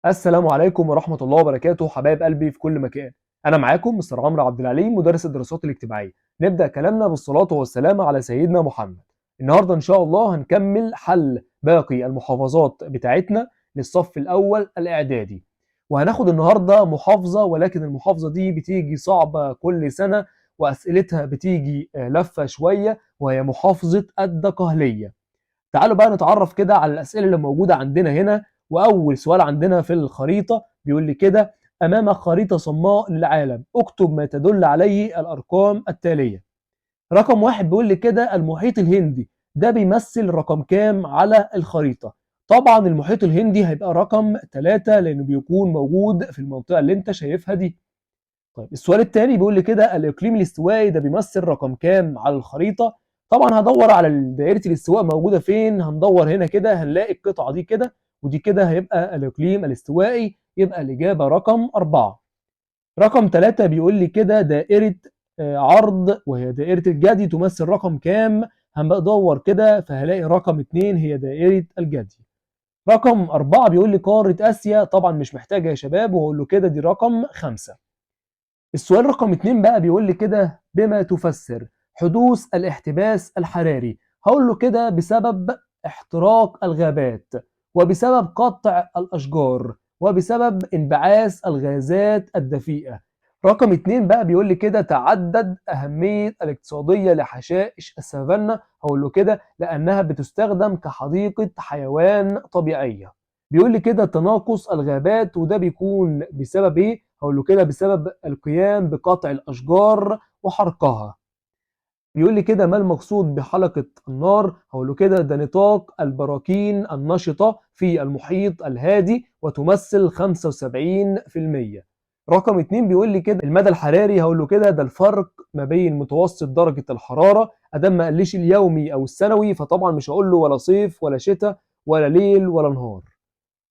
السلام عليكم ورحمة الله وبركاته حبايب قلبي في كل مكان. أنا معاكم مستر عمرو عبد العليم مدرس الدراسات الاجتماعية. نبدأ كلامنا بالصلاة والسلام على سيدنا محمد. النهاردة إن شاء الله هنكمل حل باقي المحافظات بتاعتنا للصف الأول الإعدادي، وهناخد النهاردة محافظة، ولكن المحافظة دي بتيجي صعبة كل سنة وأسئلتها بتيجي لفة شوية، وهي محافظة الدقهلية. تعالوا بقى نتعرف كده على الأسئلة اللي موجودة عندنا هنا. وأول سؤال عندنا في الخريطة بيقول لي كده: أمامك خريطة صماء للعالم، اكتب ما تدل عليه الأرقام التالية. رقم واحد بيقول لي كده المحيط الهندي، ده بيمثل رقم كام على الخريطة؟ طبعا المحيط الهندي هيبقى رقم 3 لأنه بيكون موجود في المنطقة اللي انت شايفها دي. طيب السؤال الثاني بيقول لي كده الاقليم الاستوائي ده بيمثل رقم كام على الخريطه؟ طبعا هدور على دائره الاستواء موجوده فين، هندور هنا كده هنلاقي القطعه دي كده، ودي كده هيبقى الاقليم الاستوائي، يبقى الاجابه رقم 4. رقم 3 بيقول لي كده دائره عرض، وهي دائره الجدي تمثل رقم كام؟ هندور كده فهلاقي رقم 2 هي دائره الجدي. رقم 4 بيقول لي قاره اسيا، طبعا مش محتاجه يا شباب، وهقول له كده دي رقم 5. السؤال رقم 2 بقى بيقول لي كده بما تفسر حدوث الاحتباس الحراري؟ هقول له كده بسبب احتراق الغابات، وبسبب قطع الأشجار، وبسبب انبعاث الغازات الدفيئة. رقم 2 بقى بيقول لي كده تعدد أهمية الاقتصادية لحشائش السافانا؟ هقول له كده لأنها بتستخدم كحديقة حيوان طبيعية. بيقول لي كده تناقص الغابات، وده بيكون بسبب ايه؟ هقول له كده بسبب القيام بقطع الاشجار وحرقها. بيقول لي كده ما المقصود بحلقة النار؟ هقول له كده ده نطاق البراكين النشطة في المحيط الهادي وتمثل 75%. رقم 2 بيقول لي كده المدى الحراري؟ هقول له كده ده الفرق ما بين متوسط درجة الحرارة، ادام ما قاليش اليومي او السنوي فطبعا مش هقول له ولا صيف ولا شتاء ولا ليل ولا نهار.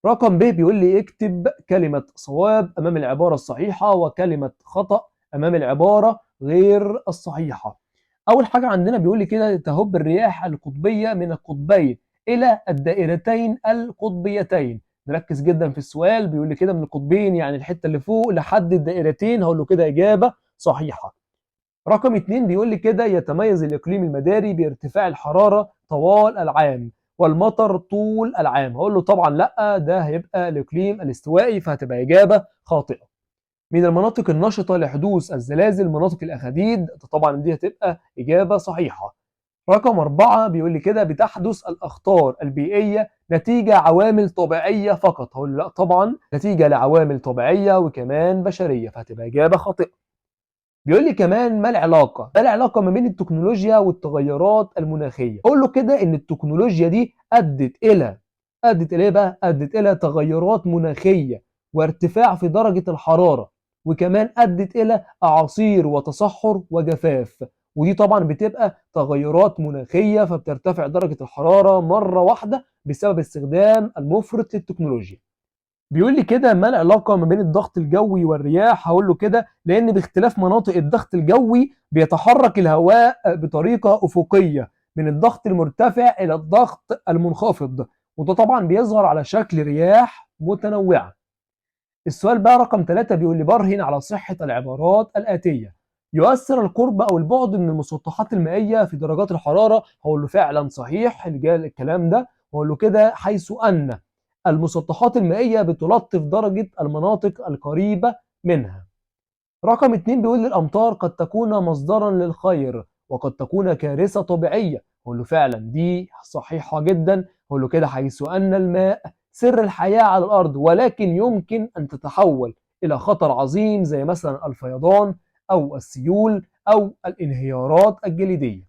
رقم ب بيقول لي اكتب كلمة صواب أمام العبارة الصحيحة وكلمة خطأ أمام العبارة غير الصحيحة. أول حاجة عندنا بيقول لي كده تهب الرياح القطبية من القطبين إلى الدائرتين القطبيتين. نركز جدا في السؤال، بيقول لي كده من القطبين يعني الحتة اللي فوق لحد الدائرتين، هقول له كده إجابة صحيحة. رقم 2 بيقول لي كده يتميز الإقليم المداري بارتفاع الحرارة طوال العام والمطر طول العام. هقول له طبعا لا، ده هيبقى الإقليم الاستوائي، فهتبقى إجابة خاطئة. من المناطق النشطة لحدوث الزلازل مناطق الأخاديد، طبعا دي هتبقى إجابة صحيحة. رقم 4 بيقول لي كده بتحدث الأخطار البيئية نتيجة عوامل طبيعية فقط؟ هقول له لا طبعا نتيجة لعوامل طبيعية وكمان بشرية، فهتبقى إجابة خاطئة. بيقول لي كمان ما العلاقه ما بين التكنولوجيا والتغيرات المناخيه؟ اقول له كده ان التكنولوجيا دي ادت الى ايه بقى؟ ادت الى تغيرات مناخيه وارتفاع في درجه الحراره، وكمان ادت الى اعاصير وتصحر وجفاف. ودي طبعا بتبقى تغيرات مناخيه، فبترتفع درجه الحراره مره واحده بسبب استخدام المفرط للتكنولوجيا. بيقول لي كده ما العلاقة ما بين الضغط الجوي والرياح؟ هقول له كده لأن باختلاف مناطق الضغط الجوي بيتحرك الهواء بطريقة أفقية من الضغط المرتفع إلى الضغط المنخفض، وده طبعا بيظهر على شكل رياح متنوعة. السؤال بقى رقم 3 بيقول لي برهن على صحة العبارات الآتية. يؤثر القرب أو البعد من المسطحات المائية في درجات الحرارة؟ هقول له فعلا صحيح الكلام ده، وأقول له كده حيث أن المسطحات المائية بتلطف درجة المناطق القريبة منها. رقم 2 بيقول لي الأمطار قد تكون مصدرا للخير وقد تكون كارثة طبيعية؟ أقول له فعلا دي صحيحة جدا، أقول له كده حيث أن الماء سر الحياة على الأرض، ولكن يمكن أن تتحول إلى خطر عظيم زي مثلا الفيضان أو السيول أو الانهيارات الجليدية.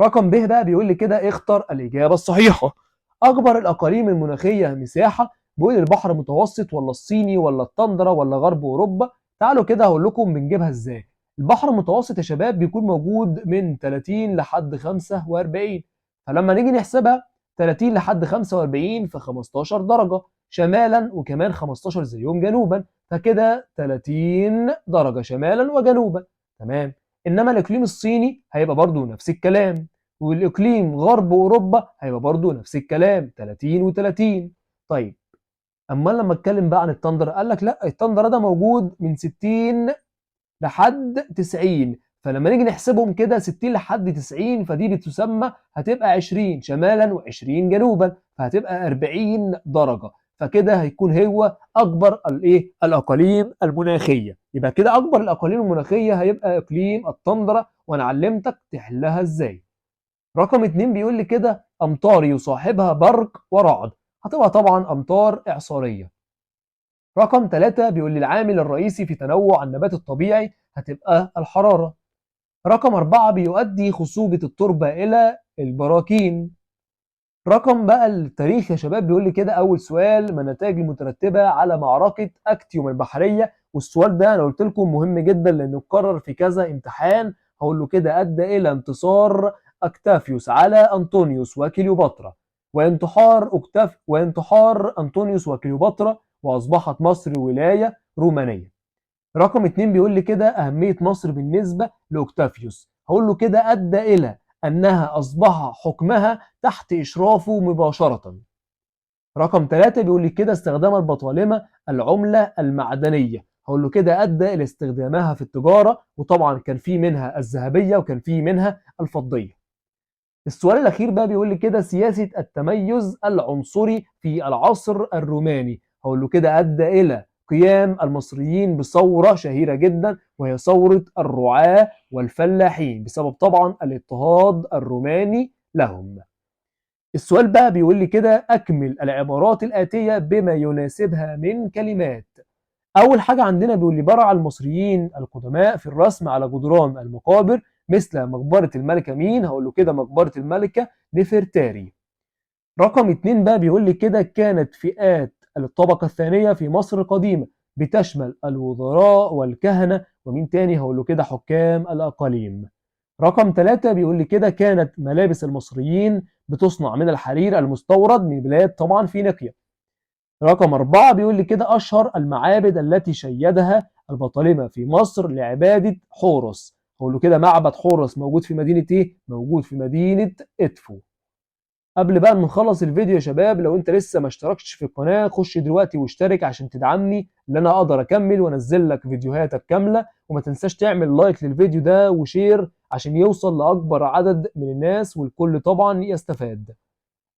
رقم ب بقى بيقول لي كده اختر الإجابة الصحيحة. أكبر الأقاليم المناخية مساحة؟ بيقول لي البحر المتوسط ولا الصيني ولا التندرة ولا غرب أوروبا؟ تعالوا كده هقول لكم بنجيبها إزاي. البحر المتوسط يا شباب بيكون موجود من 30 لحد 45، فلما نيجي نحسبها 30 لحد 45 في 15 درجة شمالا وكمان 15 زيهم جنوبا، فكده 30 درجة شمالا وجنوبا. تمام. انما الاقليم الصيني هيبقى برضو نفس الكلام، والاقليم غرب اوروبا هيبقى برضو نفس الكلام 30 و30. طيب اما لما اتكلم بقى عن التندر قال لك لا، التندر ده موجود من 60 لحد 90. فلما نيجي نحسبهم كده 60 لحد 90 فدي بتسمى هتبقى 20 شمالا و20 جنوبا، فهتبقى 40 درجة. فكده هيكون هو اكبر الايه الاقاليم المناخيه. يبقى كده اكبر الاقاليم المناخيه هيبقى اقليم التندرة، وانا علمتك تحلها ازاي. رقم 2 بيقول لي كده امطار يصاحبها برق ورعد، هتبقى طبعا امطار اعصاريه. رقم 3 بيقول لي العامل الرئيسي في تنوع النبات الطبيعي هتبقى الحرارة. رقم 4 بيؤدي خصوبة التربة إلى البراكين. رقم بقى التاريخ يا شباب بيقول لي كده أول سؤال: ما النتائج المترتبة على معركة أكتيوم البحرية؟ والسؤال ده أنا قلت لكم مهم جدا لأنه اتكرر في كذا امتحان. هقول له كده أدى إلى انتصار أكتافيوس على أنطونيوس وكليوباترا، وانتحار أنطونيوس وكليوباترا، وأصبحت مصر ولاية رومانية. رقم 2 بيقول لي كده أهمية مصر بالنسبة لأوكتافيوس. هقول له كده أدى إلى أنها أصبح حكمها تحت إشرافه مباشرة. رقم 3 بيقول لي كده استخدام البطالمة العملة المعدنية. هقول له كده أدى إلى استخدامها في التجارة، وطبعا كان في منها الذهبية وكان في منها الفضية. السؤال الأخير بقى بيقول لي كده سياسة التميز العنصري في العصر الروماني. هقول له كده أدى إلى قيام المصريين بثورة شهيرة جدا، وهي ثورة الرعاة والفلاحين، بسبب طبعا الاضطهاد الروماني لهم. السؤال بقى بيقول لي كده أكمل العبارات الآتية بما يناسبها من كلمات. أول حاجة عندنا بيقول لي برع المصريين القدماء في الرسم على جدران المقابر مثل مقبرة الملكة مين؟ هقول له كده مقبرة الملكة نفرتاري. رقم 2 بقى بيقول لي كده كانت فئات الطبقة الثانية في مصر القديمة بتشمل الوزراء والكهنة ومين تاني؟ هقول له كده حكام الأقاليم. رقم 3 بيقول لي كده كانت ملابس المصريين بتصنع من الحرير المستورد من بلاد طبعا فينيقيا. رقم 4 بيقول لي كده أشهر المعابد التي شيدها البطالمة في مصر لعبادة حورس. هقول له كده معبد حورس موجود في مدينة إيه؟ موجود في مدينة إدفو. قبل بقى ما نخلص الفيديو يا شباب، لو أنت لسه ما اشتركتش في القناة خش دلوقتي واشترك عشان تدعمني إن أنا أقدر أكمل وأنزل لك فيديوهاتك كاملة. وما تنساش تعمل لايك للفيديو ده وشير عشان يوصل لأكبر عدد من الناس والكل طبعا يستفاد.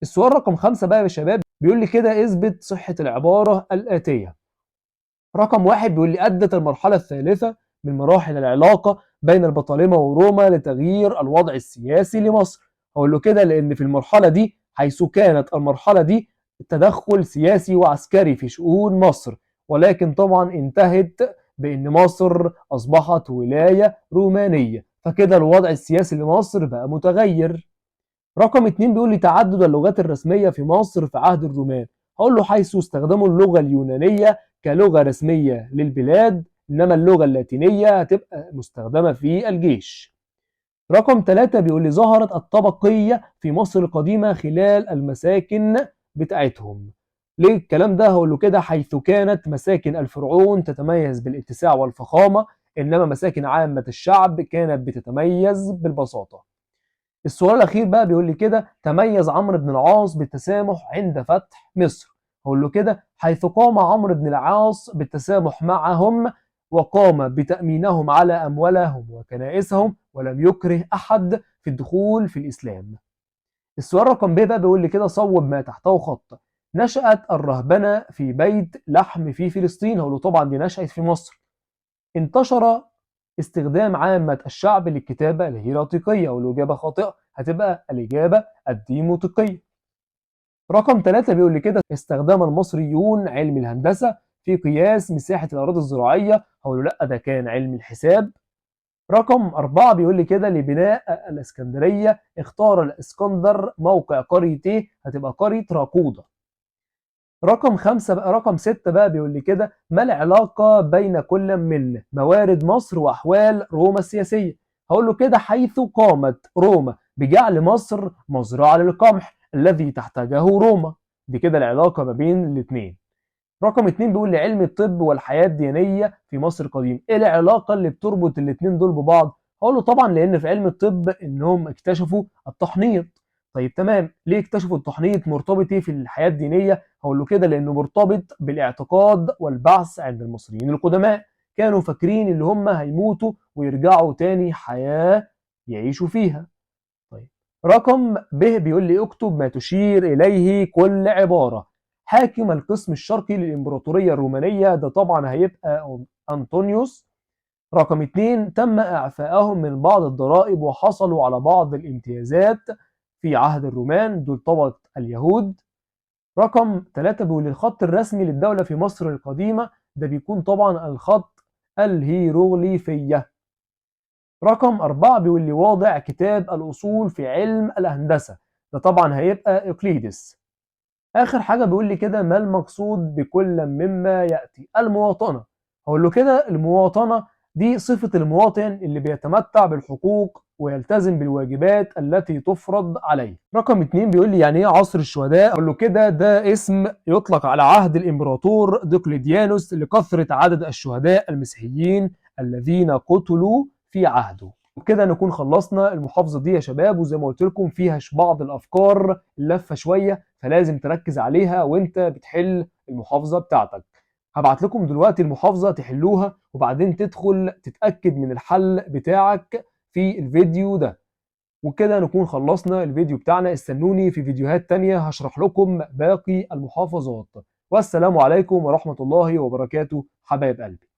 السؤال رقم 5 بقى يا شباب بيقول لي كده اثبت صحة العبارة الآتية. رقم 1 بيقول لي أدت المرحلة الثالثة من مراحل العلاقة بين البطالمة وروما لتغيير الوضع السياسي لمصر. هقول له كده لأن في المرحلة دي حيث كانت المرحلة دي تدخل سياسي وعسكري في شؤون مصر، ولكن طبعا انتهت بأن مصر أصبحت ولاية رومانية، فكده الوضع السياسي لمصر بقى متغير. رقم 2 بيقول لي تعدد اللغات الرسمية في مصر في عهد الرومان. هقول له حيث استخدموا اللغة اليونانية كلغة رسمية للبلاد، إنما اللغة اللاتينية هتبقى مستخدمة في الجيش. رقم 3 بيقول لي ظهرت الطبقية في مصر القديمة خلال المساكن بتاعتهم. ليه الكلام ده؟ هقول له كده حيث كانت مساكن الفرعون تتميز بالاتساع والفخامة، إنما مساكن عامة الشعب كانت بتتميز بالبساطة. السؤال الأخير بقى بيقول لي كده تميز عمرو بن العاص بالتسامح عند فتح مصر. هقول له كده حيث قام عمرو بن العاص بالتسامح معهم وقام بتأمينهم على أموالهم وكنائسهم ولم يكره أحد في الدخول في الإسلام. السؤال رقم ب بقى بيقول لي كده صوب ما تحته خط. نشأت الرهبنة في بيت لحم في فلسطين. هقول له طبعا دي نشأت في مصر. انتشر استخدام عامة الشعب للكتابة الهيراتيقية، والإجابة خاطئة هتبقى الإجابة الديموطيقية. رقم 3 بيقول لي كده استخدام المصريون علم الهندسة في قياس مساحة الأراضي الزراعية. هقول له لا ده كان علم الحساب. رقم 4 بيقول لي كده لبناء الإسكندرية اختار الإسكندر موقع قرية إيه؟ هتبقى قرية راقودة. رقم 6 بقى بيقول لي كده ما العلاقة بين كل من موارد مصر وأحوال روما السياسية؟ هقول له كده حيث قامت روما بجعل مصر مزرعة للقمح الذي تحتاجه روما. دي كده العلاقة ما بين الاثنين. رقم 2 بيقول لي علم الطب والحياة الدينية في مصر القديم، ايه العلاقة اللي بتربط الاثنين دول ببعض؟ هقول له طبعا لأن في علم الطب انهم اكتشفوا التحنيط. طيب تمام، ليه اكتشفوا التحنيط مرتبط ايه في الحياه الدينيه؟ هقول له كده لانه مرتبط بالاعتقاد والبعث عند المصريين القدماء. كانوا فاكرين ان هم هيموتوا ويرجعوا تاني حياه يعيشوا فيها. طيب رقم ب بيقول لي اكتب ما تشير إليه كل عبارة. حاكم القسم الشرقي للإمبراطورية الرومانية ده طبعا هيبقى أنطونيوس. رقم 2 تم إعفائهم من بعض الضرائب وحصلوا على بعض الامتيازات في عهد الرومان، دول طبقة اليهود. رقم 3 بيقول الخط الرسمي للدولة في مصر القديمة ده بيكون طبعا الخط الهيروغليفية. رقم 4 بيقول لي واضع كتاب الأصول في علم الهندسة، ده طبعا هيبقى إقليدس. آخر حاجة بيقول لي كده ما المقصود بكل مما يأتي؟ المواطنة. هقول له كده المواطنة دي صفة المواطن اللي بيتمتع بالحقوق ويلتزم بالواجبات التي تفرض عليه. رقم 2 بيقول لي يعني ايه عصر الشهداء؟ اقول له كده ده اسم يطلق على عهد الامبراطور ديوكليديانوس لكثرة عدد الشهداء المسيحيين الذين قتلوا في عهده. وبكده نكون خلصنا المحافظة دي يا شباب، وزي ما قلت لكم فيها بعض الأفكار اللفة شوية، فلازم تركز عليها وانت بتحل المحافظة بتاعتك. هبعت لكم دلوقتي المحافظة تحلوها وبعدين تدخل تتأكد من الحل بتاعك في الفيديو ده. وكده نكون خلصنا الفيديو بتاعنا. استنوني في فيديوهات تانية هشرح لكم باقي المحافظات. والسلام عليكم ورحمة الله وبركاته حبايب قلبي.